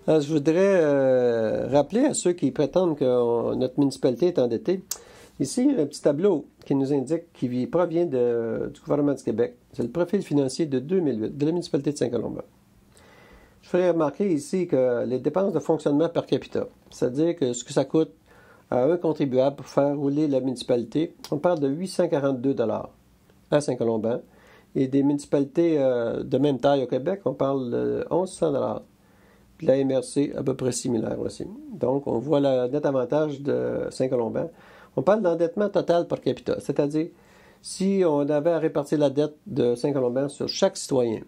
Alors, je voudrais rappeler à ceux qui prétendent que notre municipalité est endettée. Ici, il y a un petit tableau qui nous indique qui provient du gouvernement du Québec. C'est le profil financier de 2008 de la municipalité de Saint-Colomban. Je ferai remarquer ici que les dépenses de fonctionnement per capita, c'est-à-dire que ce que ça coûte à un contribuable pour faire rouler la municipalité, on parle de 842 $ à Saint-Colomban. Et des municipalités de même taille au Québec, on parle de 1100 $. Puis la MRC, à peu près similaire aussi. Donc, on voit le net avantage de Saint-Colomban. On parle d'endettement total par capita, c'est-à-dire si on avait à répartir la dette de Saint-Colomban sur chaque citoyen,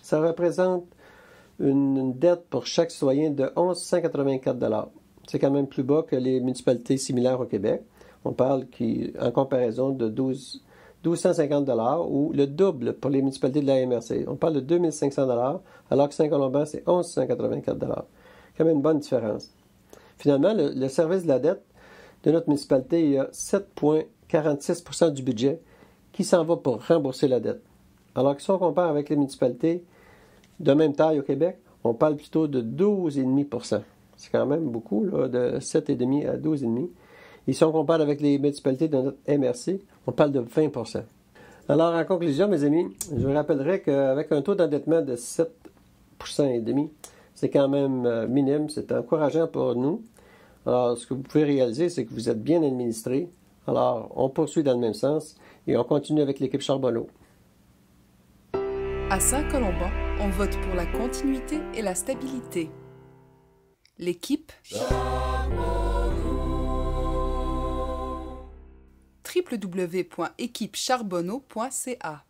ça représente une dette pour chaque citoyen de 1184 $. C'est quand même plus bas que les municipalités similaires au Québec. On parle en comparaison de 1250 $ ou le double pour les municipalités de la MRC. On parle de 2500 $, alors que Saint-Colomban, c'est 1184 $. Quand même une bonne différence. Finalement, le service de la dette de notre municipalité, il y a 7,46 % du budget qui s'en va pour rembourser la dette. Alors que si on compare avec les municipalités de même taille au Québec, on parle plutôt de 12,5 %. C'est quand même beaucoup, là, de 7,5 à 12,5 %. Et si on compare avec les municipalités de notre MRC, on parle de 20 %. Alors, en conclusion, mes amis, je vous rappellerai qu'avec un taux d'endettement de 7,5 %, c'est quand même minime, c'est encourageant pour nous. Alors, ce que vous pouvez réaliser, c'est que vous êtes bien administré. Alors, on poursuit dans le même sens et on continue avec l'équipe Charbonneau. À Saint-Colomban, on vote pour la continuité et la stabilité. L'équipe www.équipecharbonneau.ca